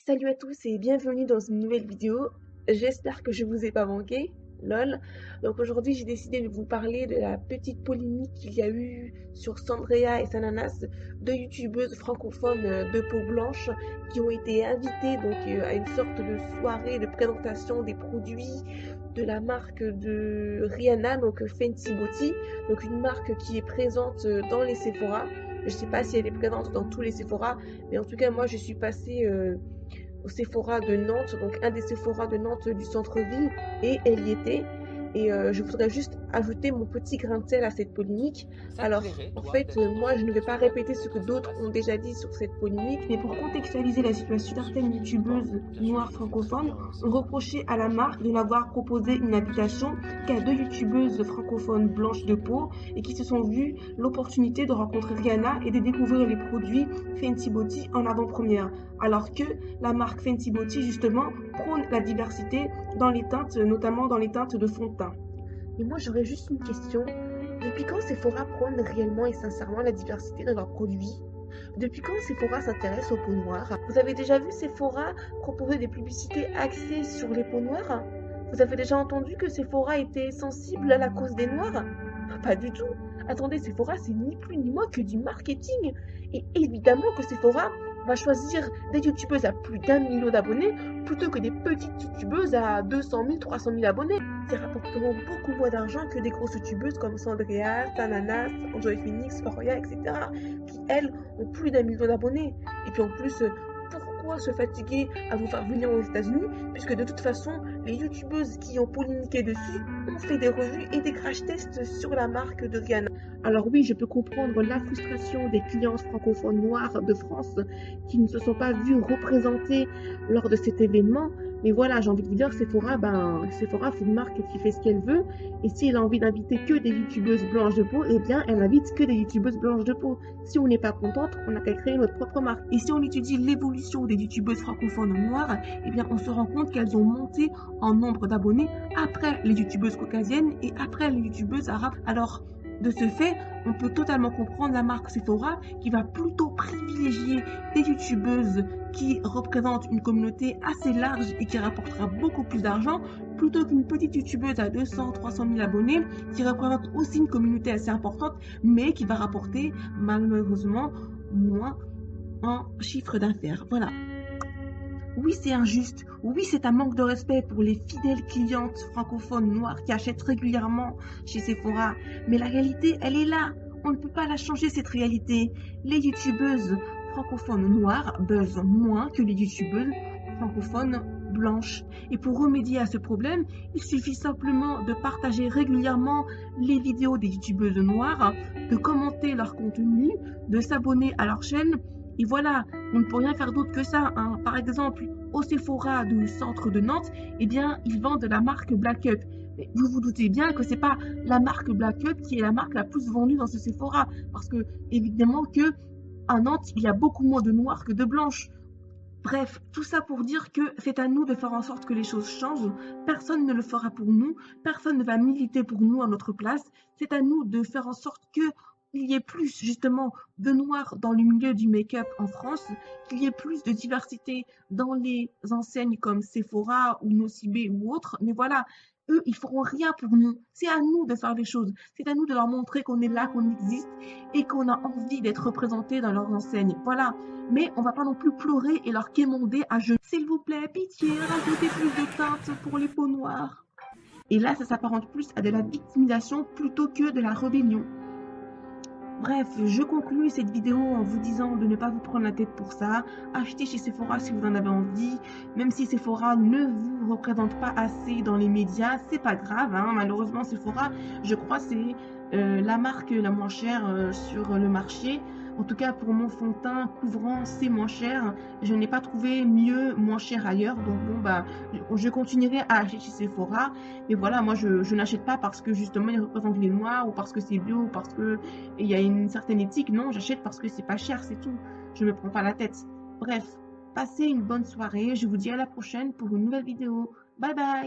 Salut à tous et bienvenue dans une nouvelle vidéo. J'espère que je vous ai pas manqué. Lol. Donc aujourd'hui, j'ai décidé de vous parler de la petite polémique qu'il y a eu sur Sandrea et Sananas, deux youtubeuses francophones de peau blanche qui ont été invitées à une sorte de soirée de présentation des produits de la marque de Rihanna, donc Fenty Beauty, donc une marque qui est présente dans les Sephora. Je sais pas si elle est présente dans tous les Sephora, mais en tout cas moi je suis passée au Sephora de Nantes, donc un des Sephora de Nantes du centre-ville, et elle y était. Et je voudrais juste ajouter mon petit grain de sel à cette polémique. Ça te Alors, plairait, en toi, fait, d'être moi, je ne vais pas youtubeur répéter ce que dans un d'autres ont déjà dit sur cette polémique, mais pour contextualiser la situation, Il certaines suffit d'une youtubeuses porte, bien sûr, noires il faut faire ce francophones lien, hein, ont c'est reproché à la marque de n'avoir proposé une invitation qu'à deux youtubeuses francophones blanches de peau et qui se sont vues l'opportunité de rencontrer Rihanna et de découvrir les produits Fenty Beauty en avant-première, alors que la marque Fenty Beauty, justement, prône la diversité dans les teintes, notamment dans les teintes de fond de teint. Et moi, j'aurais juste une question. Depuis quand Sephora prône réellement et sincèrement la diversité dans leurs produits? Depuis quand Sephora s'intéresse aux peaux noires? Vous avez déjà vu Sephora proposer des publicités axées sur les peaux noires? Vous avez déjà entendu que Sephora était sensible à la cause des noirs? Pas du tout. Attendez, Sephora, c'est ni plus ni moins que du marketing. Et évidemment que Sephora va choisir des youtubeuses à plus d'1 million d'abonnés plutôt que des petites youtubeuses à 200 000, 300 000 abonnés qui rapporteront beaucoup moins d'argent que des grosses youtubeuses comme Sandrea, Sananas, Enjoy Phoenix, Floria, etc. qui, elles, ont plus d'1 million d'abonnés. Et puis en plus, pourquoi se fatiguer à vous faire venir aux États-Unis puisque de toute façon, les youtubeuses qui ont polémiqué dessus ont fait des revues et des crash tests sur la marque de Rihanna. Alors oui, je peux comprendre la frustration des clientes francophones noires de France qui ne se sont pas vues représentées lors de cet événement. Mais voilà, j'ai envie de vous dire, Sephora, c'est une marque qui fait ce qu'elle veut. Et si elle a envie d'inviter que des youtubeuses blanches de peau, eh bien, elle n'invite que des youtubeuses blanches de peau. Si on n'est pas contente, on n'a qu'à créer notre propre marque. Et si on étudie l'évolution des youtubeuses francophones noires, eh bien, on se rend compte qu'elles ont monté en nombre d'abonnés après les youtubeuses caucasiennes et après les youtubeuses arabes. Alors, de ce fait, on peut totalement comprendre la marque Sephora qui va plutôt privilégier des youtubeuses qui représentent une communauté assez large et qui rapportera beaucoup plus d'argent plutôt qu'une petite youtubeuse à 200, 300 000 abonnés qui représente aussi une communauté assez importante mais qui va rapporter malheureusement moins en chiffre d'affaires. Voilà. Oui, c'est injuste. Oui, c'est un manque de respect pour les fidèles clientes francophones noires qui achètent régulièrement chez Sephora. Mais la réalité, elle est là. On ne peut pas la changer, cette réalité. Les youtubeuses francophones noires buzzent moins que les youtubeuses francophones blanches. Et pour remédier à ce problème, il suffit simplement de partager régulièrement les vidéos des youtubeuses noires, de commenter leur contenu, de s'abonner à leur chaîne. Et voilà, on ne peut rien faire d'autre que ça, hein. Par exemple, au Sephora du centre de Nantes, eh bien, ils vendent de la marque Black Up. Mais vous vous doutez bien que c'est pas la marque Black Up qui est la marque la plus vendue dans ce Sephora, parce que évidemment que à Nantes, il y a beaucoup moins de noirs que de blanches. Bref, tout ça pour dire que c'est à nous de faire en sorte que les choses changent. Personne ne le fera pour nous, personne ne va militer pour nous à notre place. C'est à nous de faire en sorte que il y ait plus justement de noirs dans le milieu du make-up en France, qu'il y ait plus de diversité dans les enseignes comme Sephora ou Nocibé ou autres. Mais voilà, eux, ils feront rien pour nous. C'est à nous de faire les choses. C'est à nous de leur montrer qu'on est là, qu'on existe et qu'on a envie d'être représentés dans leurs enseignes. Voilà. Mais on va pas non plus pleurer et leur quémander à genoux. S'il vous plaît, pitié, rajoutez plus de teintes pour les peaux noires. Et là, ça s'apparente plus à de la victimisation plutôt que de la rébellion. Bref, je conclue cette vidéo en vous disant de ne pas vous prendre la tête pour ça. Achetez chez Sephora si vous en avez envie. Même si Sephora ne vous représente pas assez dans les médias, c'est pas grave, hein. Malheureusement, Sephora, je crois, c'est la marque la moins chère sur le marché. En tout cas, pour mon fond de teint couvrant, c'est moins cher. Je n'ai pas trouvé mieux, moins cher ailleurs. Donc bon, bah, je continuerai à acheter chez Sephora. Mais voilà, moi, je n'achète pas parce que justement, ils représentent les noirs ou parce que c'est bio ou parce que il y a une certaine éthique. Non, j'achète parce que c'est pas cher, c'est tout. Je me prends pas la tête. Bref, passez une bonne soirée. Je vous dis à la prochaine pour une nouvelle vidéo. Bye bye.